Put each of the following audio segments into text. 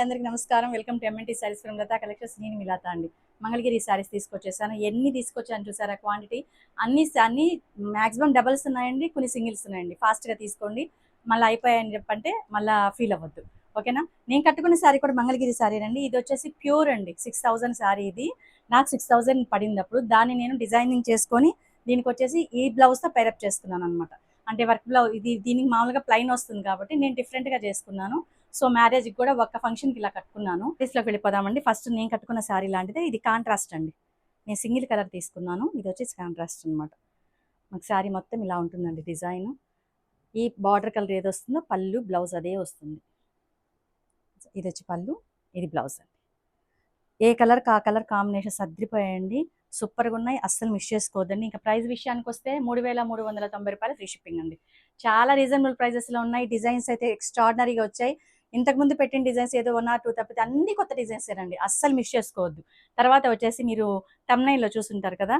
అందరికీ నమస్కారం. Welcome to MNT sarees from Lata collections. నేను మీ లత అండి. మంగళగిరి సారీస్ తీసుకొచ్చేసాను. ఎన్ని తీసుకొచ్చాను చూసారా క్వాంటిటీ. అన్ని మాక్సిమం డబల్స్ ఉన్నాయండి, కొన్ని సింగిల్స్ ఉన్నాయండి. ఫాస్ట్గా తీసుకోండి, మళ్ళీ అయిపోయాయని చెప్పంటే మళ్ళీ ఫీల్ అవ్వద్దు. ఓకేనా. నేను కట్టుకున్న శారీ కూడా మంగళగిరి శారీ అండి. ఇది వచ్చేసి ప్యూర్ అండి. 6000 శారీ ఇది. నాకు 6000 పడింది. అప్పుడు దాన్ని నేను డిజైనింగ్ చేసుకొని దీనికి వచ్చేసి ఈ బ్లౌజ్తో పేరప్ చేసుకున్నాను అనమాట. అంటే వర్క్ బ్లౌజ్ ఇది. దీనికి మామూలుగా ప్లెయిన్ వస్తుంది కాబట్టి నేను డిఫరెంట్గా చేసుకున్నాను. సో మ్యారేజ్కి కూడా ఒక్క ఫంక్షన్కి ఇలా కట్టుకున్నాను. డ్రెస్లోకి వెళ్ళిపోదామండి. ఫస్ట్ నేను కట్టుకున్న శారీ లాంటిదే ఇది. కాంట్రాస్ట్ అండి. నేను సింగిల్ కలర్ తీసుకున్నాను. ఇది వచ్చేసి కాంట్రాస్ట్ అనమాట. మాకు శారీ మొత్తం ఇలా ఉంటుందండి డిజైన్. ఈ బార్డర్ కలర్ ఏది వస్తుందో పళ్ళు బ్లౌజ్ అదే వస్తుంది. ఇది వచ్చి పళ్ళు, ఇది బ్లౌజ్ అండి. ఏ కలర్ ఆ కలర్ కాంబినేషన్స్ అద్రిపోయాయండి. సూపర్గా ఉన్నాయి. అస్సలు మిస్ చేసుకోవద్దండి. ఇంకా ప్రైస్ విషయానికి వస్తే 3390 రూపాయలు ఫ్రీ షిప్పింగ్ అండి. చాలా రీజనబుల్ ప్రైజెస్లో ఉన్నాయి. డిజైన్స్ అయితే ఎక్స్ట్రాడినరీగా వచ్చాయి. ఇంతకుముందు పెట్టిన డిజైన్స్ ఏదో 1 or 2 తప్పితే అన్ని కొత్త డిజైన్స్ ఏనండి. అస్సలు మిస్ చేసుకోవద్దు. తర్వాత వచ్చేసి మీరు తమ్నైల్లో చూసుంటారు కదా,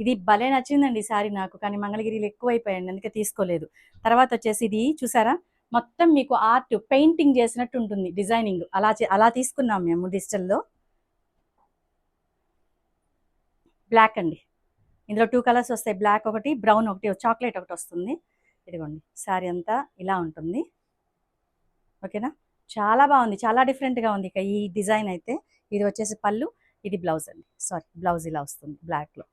ఇది భలే నచ్చిందండి ఈ శారీ నాకు. కానీ మంగళగిరిలో ఎక్కువైపోయాయండి, అందుకే తీసుకోలేదు. తర్వాత వచ్చేసి ఇది చూసారా, మొత్తం మీకు ఆర్ట్ పెయింటింగ్ చేసినట్టు ఉంటుంది డిజైనింగ్. అలా తీసుకున్నాం మేము డిజిటల్లో. బ్లాక్ అండి. ఇందులో 2 కలర్స్ వస్తాయి. బ్లాక్ ఒకటి, బ్రౌన్ ఒకటి, చాక్లెట్ ఒకటి వస్తుంది. ఇదిగోండి శారీ అంతా ఇలా ఉంటుంది. ఓకేనా. చాలా బాగుంది, చాలా డిఫరెంట్గా ఉంది. ఇక ఈ డిజైన్ అయితే ఇది వచ్చేసి పళ్ళు, ఇది బ్లౌజ్ అండి. సారీ, బ్లౌజ్ ఇలా వస్తుంది బ్లాక్లో.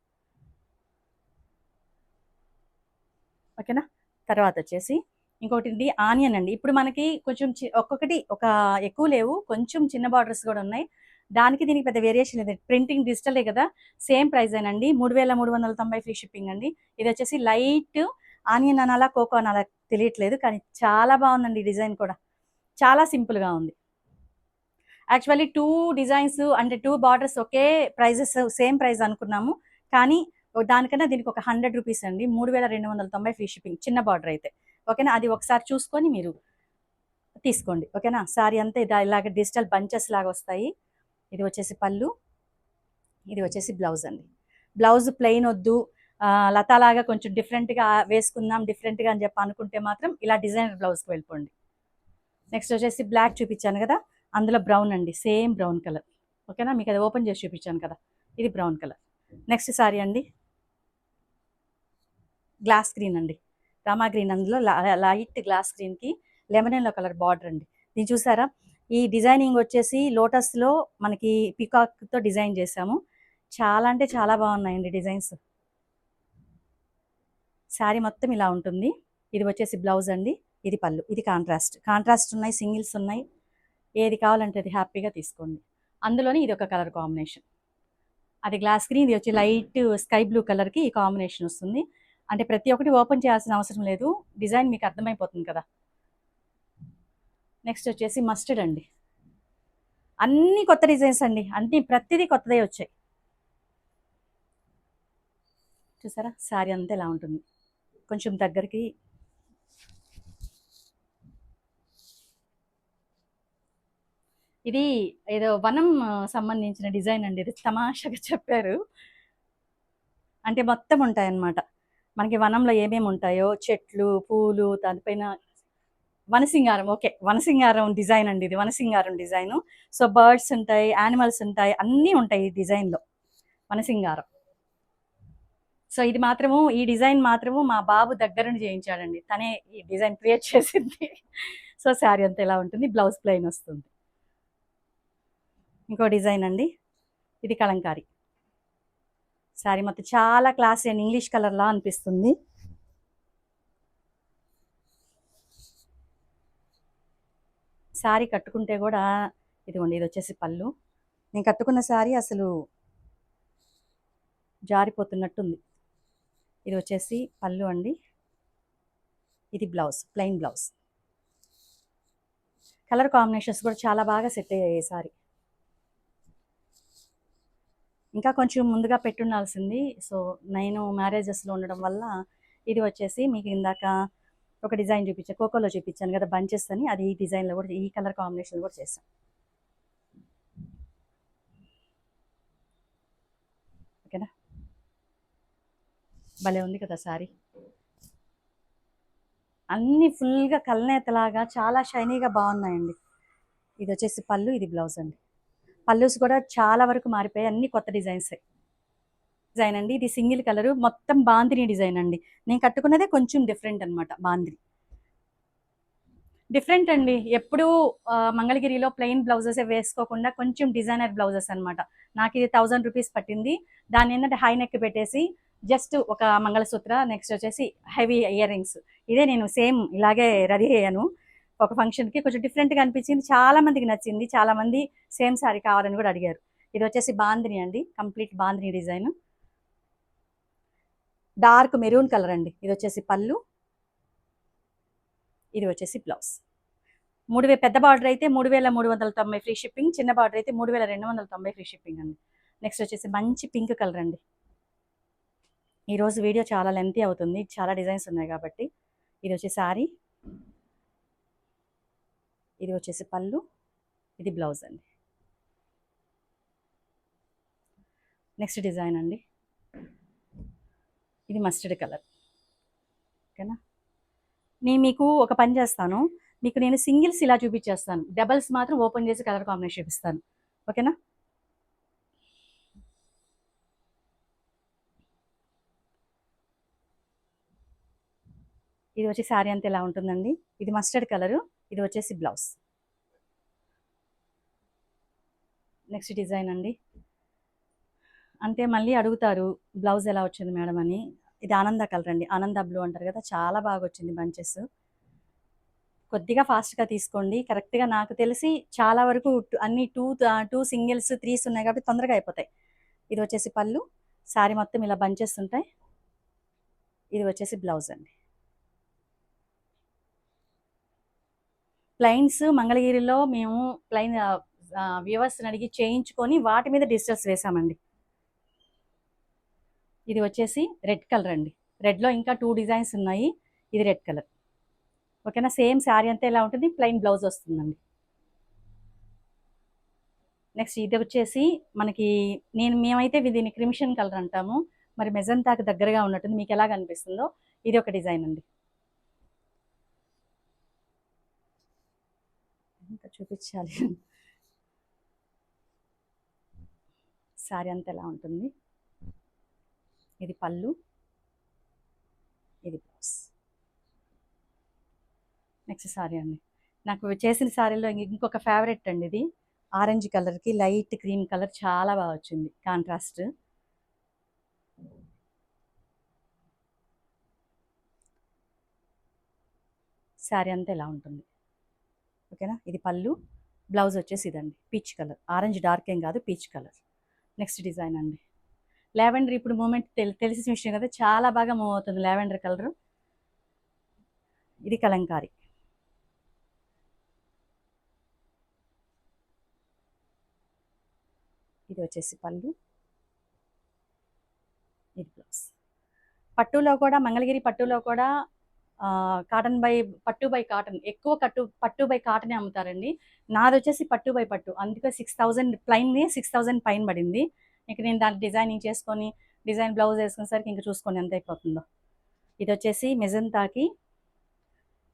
ఓకేనా. తర్వాత వచ్చేసి ఇంకొకటి ఆనియన్ అండి. ఇప్పుడు మనకి కొంచెం ఒక్కొక్కటి ఒక ఎక్కువ లేవు, కొంచెం చిన్న బార్డర్స్ కూడా ఉన్నాయి. దానికి దీనికి పెద్ద వేరియేషన్ లేదు. ప్రింటింగ్ డిజిటలే కదా, సేమ్ ప్రైస్ ఏనండి. 3390 ఫ్రీ షిప్పింగ్ అండి. ఇది వచ్చేసి లైట్ ఆనియన్ అనాలా కోకో అనాలా తెలియట్లేదు, కానీ చాలా బాగుందండి. డిజైన్ కూడా చాలా సింపుల్గా ఉంది. యాక్చువల్లీ 2 డిజైన్స్ అంటే 2 బార్డర్స్ ఒకే ప్రైజెస్, సేమ్ ప్రైస్ అనుకున్నాము. కానీ దానికన్నా దీనికి ఒక 100 రూపీస్ అండి. 3290 ఫ్రీ షిప్పింగ్ చిన్న బార్డర్ అయితే. ఓకేనా. అది ఒకసారి చూసుకొని మీరు తీసుకోండి. ఓకేనా. శారీ అంతా ఇలాగ డిజిటల్ బంచెస్ లాగా వస్తాయి. ఇది వచ్చేసి పళ్ళు, ఇది వచ్చేసి బ్లౌజ్ అండి. బ్లౌజ్ ప్లెయిన్ వద్దు, లతాలాగా కొంచెం డిఫరెంట్గా వేసుకుందాం డిఫరెంట్గా అని చెప్పి అనుకుంటే మాత్రం ఇలా డిజైనర్ బ్లౌజ్కి వెళ్ళిపోండి. నెక్స్ట్ వచ్చేసి బ్లాక్ చూపించాను కదా, అందులో బ్రౌన్ అండి. Same brown colour. ఓకేనా. మీకు అది ఓపెన్ చేసి చూపించాను కదా, ఇది బ్రౌన్ కలర్. నెక్స్ట్ సారీ అండి, గ్లాస్ గ్రీన్ అండి. రామా గ్రీన్, అందులో లైట్ గ్లాస్ గ్రీన్కి లెమన్ ఎల్లో కలర్ బార్డర్ అండి. దీన్ని చూసారా, ఈ డిజైనింగ్ వచ్చేసి లోటస్లో మనకి పికాక్తో డిజైన్ చేసాము. చాలా అంటే చాలా బాగున్నాయండి డిజైన్స్. శారీ మొత్తం ఇలా ఉంటుంది. ఇది వచ్చేసి బ్లౌజ్ అండి, ఇది పళ్ళు, ఇది కాంట్రాస్ట్ ఉన్నాయి, సింగిల్స్ ఉన్నాయి. ఏది కావాలంటే అది హ్యాపీగా తీసుకోండి. అందులోని ఇది ఒక కలర్ కాంబినేషన్, అది గ్లాస్ గ్రీన్, ఇది వచ్చి లైట్ స్కై బ్లూ కలర్కి ఈ కాంబినేషన్ వస్తుంది. అంటే ప్రతి ఒక్కటి ఓపెన్ చేయాల్సిన అవసరం లేదు, డిజైన్ మీకు అర్థమైపోతుంది కదా. నెక్స్ట్ వచ్చేసి మస్టర్డ్ అండి. అన్ని కొత్త డిజైన్స్ అండి, ప్రతిదీ కొత్తదే వచ్చాయి. చూసారా, శారీ అంతా ఇలా ఉంటుంది. కొంచెం దగ్గరికి ఇది ఏదో వనం సంబంధించిన డిజైన్ అండి. ఇది తమాషాగా చెప్పారు. అంటే మొత్తం ఉంటాయన్నమాట. మనకి వనంలో ఏమేమి ఉంటాయో చెట్లు, పూలు, దానిపైన వనసింగారం. ఓకే, వనసింగారం డిజైన్ అండి ఇది. వనసింగారం డిజైను. సో బర్డ్స్ ఉంటాయి, యానిమల్స్ ఉంటాయి, అన్నీ ఉంటాయి ఈ డిజైన్లో. వనసింగారం. సో ఇది మాత్రము, ఈ డిజైన్ మాత్రము మా బాబు దగ్గరని చేయించాడండి. తనే ఈ డిజైన్ క్రియేట్ చేసింది. సో శారీ అంతా ఇలా ఉంటుంది. బ్లౌజ్ ప్లెయిన్ వస్తుంది. ఇంకో డిజైన్ అండి, ఇది కలంకారీ. శారీ మొత్తం చాలా క్లాసీ అండి, ఇంగ్లీష్ కలర్లా అనిపిస్తుంది. శారీ కట్టుకుంటే కూడా ఇదిగోండి, ఇది వచ్చేసి పళ్ళు. నేను కట్టుకున్న శారీ అసలు జారిపోతున్నట్టుంది. ఇది వచ్చేసి పళ్ళు అండి, ఇది blouse, plain blouse. Colour combinations కూడా చాలా బాగా సెట్ అయ్యాయి ఈ శారీ. ఇంకా కొంచెం ముందుగా పెట్టుండాల్సింది. సో నేను మ్యారేజెస్లో ఉండడం వల్ల ఇది వచ్చేసి మీకు ఇందాక ఒక డిజైన్ చూపించాను, కోకోలో చూపించాను కదా బంచెస్ అని, అది ఈ డిజైన్లో కూడా, ఈ కలర్ కాంబినేషన్ కూడా చేశాను. ఓకేనా. భలే ఉంది కదా శారీ. అన్నీ ఫుల్గా కల్నేతలాగా చాలా షైనీగా బాగున్నాయండి. ఇది వచ్చేసి పళ్ళు, ఇది బ్లౌజ్ అండి. పల్లూస్ కూడా చాలా వరకు మారిపోయాయి, అన్ని కొత్త డిజైన్సే. డిజైన్ అండి, ఇది సింగిల్ కలరు, మొత్తం బాందిని డిజైన్ అండి. నేను కట్టుకున్నదే కొంచెం డిఫరెంట్ అనమాట. బాందిని డిఫరెంట్ అండి. ఎప్పుడు మంగళగిరిలో ప్లెయిన్ బ్లౌజెస్ వేసుకోకుండా కొంచెం డిజైనర్ బ్లౌజెస్ అనమాట. నాకు ఇది 1000 రూపీస్ పట్టింది. దాన్ని ఏంటంటే హై నెక్ పెట్టేసి జస్ట్ ఒక మంగళసూత్ర, నెక్స్ట్ వచ్చేసి హెవీ ఇయర్ రింగ్స్. ఇదే నేను సేమ్ ఇలాగే రెడీ అయ్యాను ఒక ఫంక్షన్కి. కొంచెం డిఫరెంట్గా అనిపించింది, చాలా మందికి నచ్చింది. చాలా మంది సేమ్ శారీ కావాలని కూడా అడిగారు. ఇది వచ్చేసి బాందిని అండి, complete bandhani design, dark maroon colour అండి. ఇది వచ్చేసి పళ్ళు, ఇది వచ్చేసి బ్లౌజ్. పెద్ద బార్డర్ అయితే 3390 ఫ్రీ షిప్పింగ్, చిన్న బార్డర్ అయితే 3290 ఫ్రీ షిప్పింగ్ అండి. నెక్స్ట్ వచ్చేసి మంచి పింక్ కలర్ అండి. ఈరోజు వీడియో చాలా లెంతీ అవుతుంది, చాలా డిజైన్స్ ఉన్నాయి కాబట్టి. ఇది వచ్చి శారీ, ఇది వచ్చేసి పళ్ళు, ఇది బ్లౌజ్ అండి. నెక్స్ట్ డిజైన్ అండి, ఇది మస్టర్డ్ కలర్. ఓకేనా, నేను మీకు ఒక పని చేస్తాను, మీకు నేను సింగిల్స్ ఇలా చూపించేస్తాను, డబల్స్ మాత్రం ఓపెన్ చేసి కలర్ కాంబినేషన్ చూపిస్తాను. ఓకేనా, ఇది వచ్చి శారీ అంతా ఇలా ఉంటుందండి. ఇది మస్టర్డ్ కలరు, ఇది వచ్చేసి బ్లౌజ్. నెక్స్ట్ డిజైన్ అండి, అంటే మళ్ళీ అడుగుతారు బ్లౌజ్ ఎలా వచ్చింది మేడం అని. ఇది ఆనంద కలర్ అండి, ఆనంద బ్లూ అంటారు కదా, చాలా బాగా వచ్చింది బంచెస్. కొద్దిగా ఫాస్ట్గా తీసుకోండి, కరెక్ట్గా నాకు తెలిసి చాలా వరకు అన్ని టూ సింగిల్స్ 3s ఉన్నాయి కాబట్టి తొందరగా అయిపోతాయి. ఇది వచ్చేసి పళ్ళు, శారీ మొత్తం ఇలా బంచెస్ ఉంటాయి. ఇది వచ్చేసి బ్లౌజ్ అండి. ప్లైన్స్ మంగళగిరిలో మేము ప్లైన్ వ్యూవర్స్ని అడిగి చేయించుకొని వాటి మీద డిజిటల్స్ వేసామండి. ఇది వచ్చేసి రెడ్ కలర్ అండి, రెడ్లో ఇంకా 2 డిజైన్స్ ఉన్నాయి. ఇది రెడ్ కలర్. ఓకేనా, సేమ్ శారీ అంతా ఎలా ఉంటుంది, ప్లెయిన్ బ్లౌజ్ వస్తుందండి. నెక్స్ట్ ఇది వచ్చేసి మనకి మేమైతే దీన్ని క్రిమిషన్ కలర్ అంటాము, మరి మెజంతాకి దగ్గరగా ఉన్నట్టుంది, మీకు ఎలా కనిపిస్తుందో. ఇది ఒక డిజైన్ అండి. ఇంకా చూపించాలి, శారీ అంతా ఎలా ఉంటుంది. ఇది పళ్ళు, ఇది బ్లౌజ్. నెక్స్ట్ శారీ అండి, నాకు చేసిన శారీలో ఇంకొక ఫేవరెట్ అండి, ఇది ఆరెంజ్ కలర్కి లైట్ క్రీమ్ కలర్ చాలా బాగా వచ్చింది కాంట్రాస్ట్. శారీ అంతా ఎలా ఉంటుంది. ఓకేనా, ఇది పళ్ళు, బ్లౌజ్ వచ్చేసి ఇదండి పీచ్ కలర్, ఆరెంజ్ డార్క్ ఏం కాదు, పీచ్ కలర్. నెక్స్ట్ డిజైన్ అండి, లావెండర్ ఇప్పుడు మూమెంట్ తెలిసిన విషయం కదా, చాలా బాగా మూవ్ అవుతుంది లావెండర్ కలర్. ఇది కలంకారీ. ఇది వచ్చేసి పళ్ళు, ఇది బ్లౌజ్. పట్టులో కూడా మంగళగిరి పట్టులో కూడా కాటన్ బై పట్టు బై కాటన్, ఎక్కువ పట్టు బై కాటనే అమ్ముతారండి. నాది వచ్చేసి పట్టు బై పట్టు, అందుకే 6000 ప్లైన్నే 6000 పైన పడింది. ఇంక నేను దాన్ని డిజైనింగ్ చేసుకొని డిజైన్ బ్లౌజ్ వేసుకునేసరికి ఇంక చూసుకొని ఎంత అయిపోతుందో. ఇది వచ్చేసి మెజంతాకి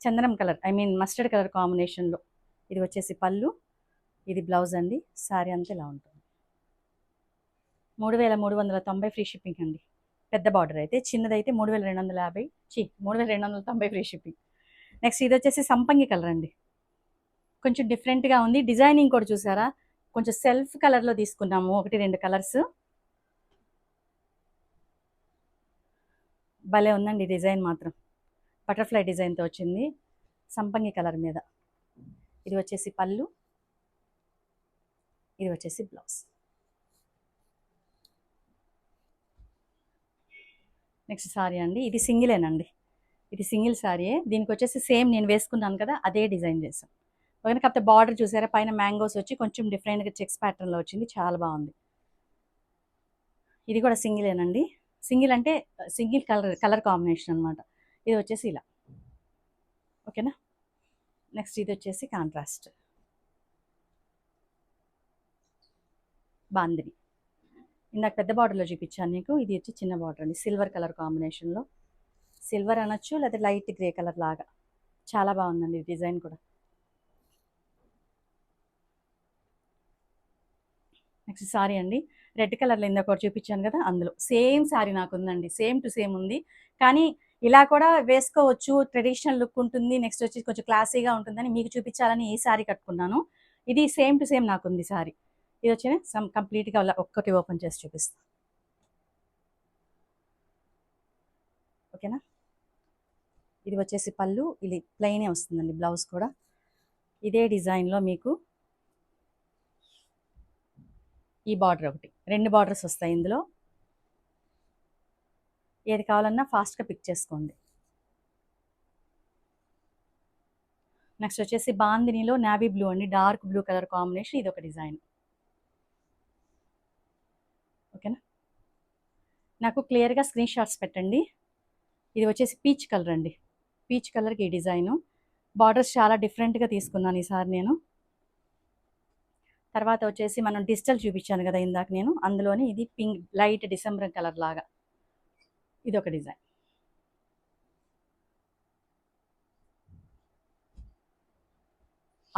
చందనం కలర్, మస్టర్డ్ కలర్ కాంబినేషన్లో. ఇది వచ్చేసి పళ్ళు, ఇది బ్లౌజ్ అండి. శారీ అంతా ఇలా ఉంటుంది. 3390 ఫ్రీ షిప్పింగ్ అండి. పెద్ద బార్డర్ అయితే, చిన్నదైతే 3250, 3290 ఫ్రీ షిప్పింగ్. నెక్స్ట్ ఇది వచ్చేసి సంపంగి కలర్ అండి, కొంచెం డిఫరెంట్గా ఉంది. డిజైనింగ్ కూడా చూసారా, కొంచెం సెల్ఫ్ కలర్లో తీసుకున్నాము, 1-2 కలర్స్. భలే ఉందండి డిజైన్ మాత్రం, బటర్ఫ్లై డిజైన్తో వచ్చింది సంపంగి కలర్ మీద. ఇది వచ్చేసి పళ్ళు, ఇది వచ్చేసి బ్లౌజ్. నెక్స్ట్ శారీ అండి, ఇది సింగిలేనండి, ఇది సింగిల్ శారీయే. దీనికి వచ్చేసి సేమ్ నేను వేసుకున్నాను కదా, అదే డిజైన్ చేసాం. ఓకే, కాకపోతే బార్డర్ చూసారా, పైన మ్యాంగోస్ వచ్చి కొంచెం డిఫరెంట్గా చెక్స్ ప్యాటర్న్లో వచ్చింది, చాలా బాగుంది. ఇది కూడా సింగిలేనండి, సింగిల్ అంటే సింగిల్ కలర్ కాంబినేషన్ అనమాట. ఇది వచ్చేసి ఇలా. ఓకేనా, నెక్స్ట్ ఇది వచ్చేసి కాంట్రాస్ట్ బాందిని. ఇందాక పెద్ద బార్డర్లో చూపించాను నీకు, ఇది వచ్చి చిన్న బార్డర్ అండి, సిల్వర్ కలర్ కాంబినేషన్లో. సిల్వర్ అనొచ్చు, లేదా లైట్ గ్రే కలర్ లాగా, చాలా బాగుందండి డిజైన్ కూడా. నెక్స్ట్ సారీ అండి, రెడ్ కలర్లో ఇందాక ఒకటి చూపించాను కదా, అందులో సేమ్ సారీ నాకు ఉందండి, సేమ్ టు సేమ్ ఉంది. కానీ ఇలా కూడా వేసుకోవచ్చు, ట్రెడిషనల్ లుక్ ఉంటుంది, నెక్స్ట్ వచ్చి కొంచెం క్లాసీగా ఉంటుందని మీకు చూపించాలని ఈ సారీ కట్టుకున్నాను. ఇది సేమ్ టు సేమ్ నాకు ఉంది సారీ. ఇది వచ్చి కంప్లీట్గా ఒక్కటి ఓపెన్ చేసి చూపిస్తాను. ఓకేనా, ఇది వచ్చేసి పళ్ళు, ఇది ప్లెయినే వస్తుందండి. బ్లౌజ్ కూడా ఇదే డిజైన్లో మీకు ఈ బార్డర్ ఒకటి, 2 బార్డర్స్ వస్తాయి ఇందులో. ఏది కావాలన్నా ఫాస్ట్గా పిక్ చేసుకోండి. నెక్స్ట్ వచ్చేసి బాందినీలో నావీ బ్లూ అండి, డార్క్ బ్లూ కలర్ కాంబినేషన్, ఇది ఒక డిజైన్. ఓకేనా, నాకు క్లియర్గా స్క్రీన్ షాట్స్ పెట్టండి. ఇది వచ్చేసి పీచ్ కలర్ అండి, పీచ్ కలర్కి ఈ డిజైను. బార్డర్స్ చాలా డిఫరెంట్గా తీసుకున్నాను ఈసారి నేను. తర్వాత వచ్చేసి మనం డిజిటల్ చూపించాను కదా ఇందాక నేను, అందులోని ఇది పింక్ లైట్ డిసెంబర్ కలర్ లాగా, ఇది ఒక డిజైన్.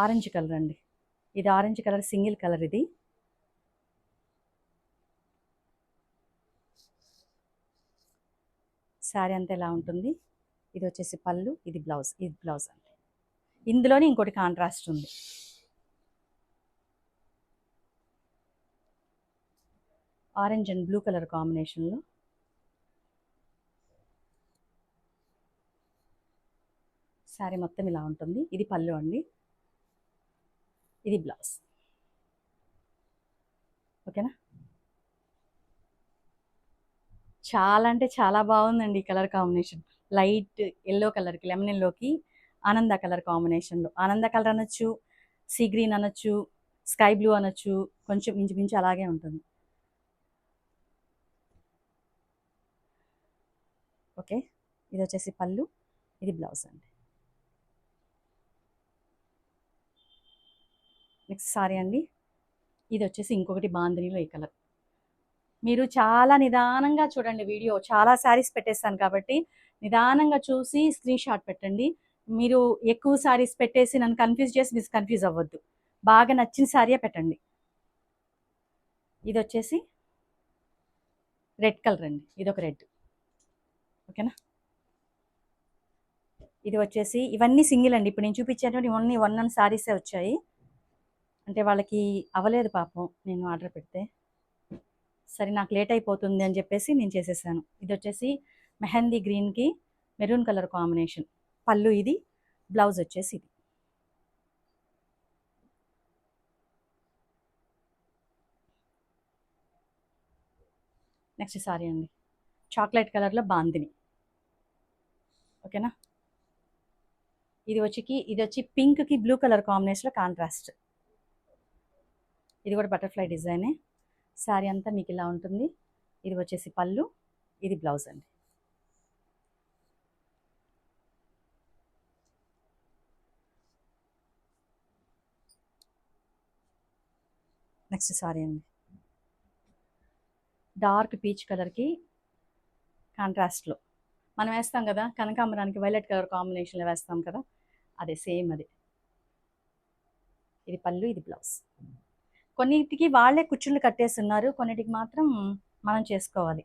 ఆరెంజ్ కలర్ అండి, ఇది ఆరెంజ్ కలర్ సింగిల్ కలర్. ఇది శారీ అంతా ఎలా ఉంటుంది. ఇది వచ్చేసి పళ్ళు, ఇది బ్లౌజ్, ఇది బ్లౌజ్ అండి. ఇందులోనే ఇంకోటి కాంట్రాస్ట్ ఉంది, ఆరెంజ్ అండ్ బ్లూ కలర్ కాంబినేషన్లో. శారీ మొత్తం ఇలా ఉంటుంది. ఇది పళ్ళు అండి, ఇది బ్లౌజ్. ఓకేనా, చాలా అంటే చాలా బాగుందండి ఈ కలర్ కాంబినేషన్. లైట్ ఎల్లో కలర్కి, లెమన్ ఎల్లోకి ఆనంద కలర్ కాంబినేషన్లో. ఆనంద కలర్ అనొచ్చు, సీ గ్రీన్ అనొచ్చు, స్కై బ్లూ అనొచ్చు, కొంచెం ఇంచుమించు అలాగే ఉంటుంది. ఓకే, ఇది వచ్చేసి పళ్ళు, ఇది బ్లౌజ్ అండి. నెక్స్ట్ సారీ అండి, ఇది వచ్చేసి ఇంకొకటి బాందినీలో ఈ కలర్. మీరు చాలా నిదానంగా చూడండి వీడియో, చాలా శారీస్ పెట్టేస్తాను కాబట్టి నిదానంగా చూసి స్క్రీన్ షాట్ పెట్టండి. మీరు ఎక్కువ శారీస్ పెట్టేసి నన్ను కన్ఫ్యూజ్ చేసి మీరు కన్ఫ్యూజ్ అవ్వద్దు. బాగా నచ్చిన శారీయే పెట్టండి. ఇది వచ్చేసి రెడ్ కలర్ అండి, ఇది ఒక రెడ్. ఓకేనా, ఇది వచ్చేసి ఇవన్నీ సింగిల్ అండి. ఇప్పుడు నేను చూపించేటువంటి ఓన్లీ 1 శారీసే వచ్చాయి, అంటే వాళ్ళకి అవ్వలేదు పాపం నేను ఆర్డర్ పెడితే. సరే నాకు లేట్ అయిపోతుంది అని చెప్పేసి నేను చేసేసాను. ఇది వచ్చేసి మెహందీ గ్రీన్కి మెరూన్ కలర్ కాంబినేషన్. పళ్ళు ఇది, బ్లౌజ్ వచ్చేసి ఇది. నెక్స్ట్ సారీ అండి, చాక్లెట్ కలర్లో బాందిని. ఓకేనా, ఇది వచ్చి పింక్కి బ్లూ కలర్ కాంబినేషన్లో కాంట్రాస్ట్. ఇది కూడా బటర్ఫ్లై డిజైనే. శారీ అంతా మీకు ఇలా ఉంటుంది. ఇది వచ్చేసి పళ్ళు, ఇది బ్లౌజ్ అండి. నెక్స్ట్ సారీ అండి, డార్క్ పీచ్ కలర్కి కాంట్రాస్ట్లో మనం వేస్తాం కదా కనకాంబరానికి వైలెట్ కలర్ కాంబినేషన్లో వేస్తాం కదా, అదే సేమ్ అది. ఇది పళ్ళు, ఇది బ్లౌజ్. కొన్నిటికి వాళ్ళే కుచ్చుళ్ళు కట్టేస్తున్నారు, కొన్నిటికి మాత్రం మనం చేసుకోవాలి.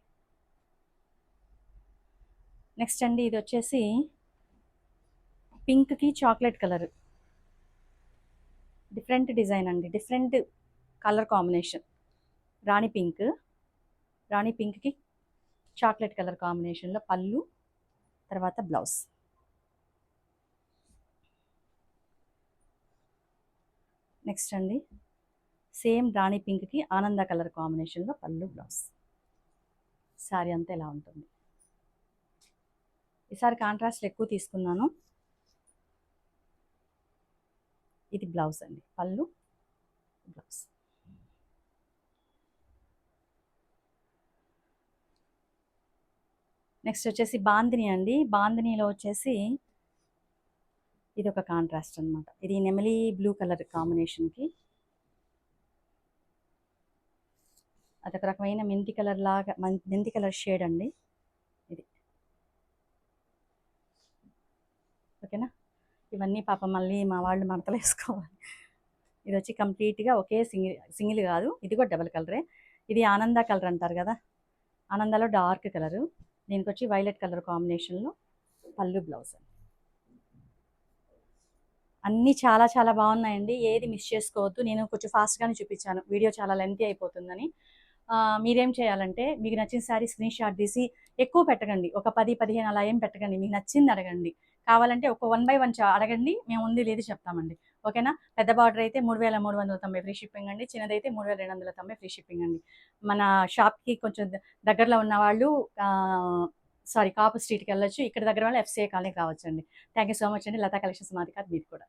నెక్స్ట్ అండి, ఇది వచ్చేసి పింక్కి చాక్లెట్ కలర్, డిఫరెంట్ డిజైన్ అండి, డిఫరెంట్ కలర్ కాంబినేషన్. రాణి పింక్కి చాక్లెట్ కలర్ కాంబినేషన్లో పళ్ళు, తర్వాత బ్లౌజ్. నెక్స్ట్ అండి, సేమ్ రాణి పింక్కి ఆనంద కలర్ కాంబినేషన్లో పళ్ళు, బ్లౌజ్. శారీ అంతా ఎలా ఉంటుంది. ఈసారి కాంట్రాస్ట్లు ఎక్కువ తీసుకున్నాను. ఇది బ్లౌజ్ అండి, పళ్ళు, బ్లౌజ్. నెక్స్ట్ వచ్చేసి బాందిని అండి, బాందినీలో వచ్చేసి ఇది ఒక కాంట్రాస్ట్ అనమాట. ఇది నెమలి బ్లూ కలర్ కాంబినేషన్కి, అదొక రకమైన మెంతి కలర్ లాగా, మెంతి కలర్ షేడ్ అండి ఇది. ఓకేనా, ఇవన్నీ పాపం మళ్ళీ మా వాళ్ళు మడతలు వేసుకోవాలి. ఇది వచ్చి కంప్లీట్గా ఒకే సింగిల్ కాదు, ఇది కూడా డబల్ కలరే. ఇది ఆనంద కలర్ అంటారు కదా, ఆనందాలో డార్క్ కలరు. దీనికి వచ్చి వైలెట్ కలర్ కాంబినేషన్లో పళ్ళు బ్లౌజ్. అన్నీ చాలా చాలా బాగున్నాయండి, ఏది మిస్ చేసుకోవద్దు. నేను కొంచెం ఫాస్ట్గానే చూపించాను, వీడియో చాలా లెంతీ అయిపోతుందని. మీరేం చేయాలంటే మీకు నచ్చిన శారీ స్క్రీన్ షాట్ తీసి ఎక్కువ పెట్టకండి, ఒక 10-15 అలా ఏం పెట్టకండి, మీకు నచ్చింది అడగండి. కావాలంటే ఒక 1 బై 1 అడగండి, మేము ఉంది లేదు చెప్తామండి. ఓకేనా? పెద్ద బార్డర్ అయితే 3390 ఫ్రీ షిప్పింగ్ అండి, చిన్నదైతే 3290 ఫ్రీ షిప్పింగ్ అండి. మన షాప్కి కొంచెం దగ్గరలో ఉన్న వాళ్ళు కాపు స్ట్రీట్కి వెళ్ళొచ్చు, ఇక్కడ దగ్గర వాళ్ళు FCA కాలనీకి రావచ్చండి. థ్యాంక్ యూ సో మచ్ అండి. లతా కలెక్షన్స్ మాది కాదు, మీది కూడా.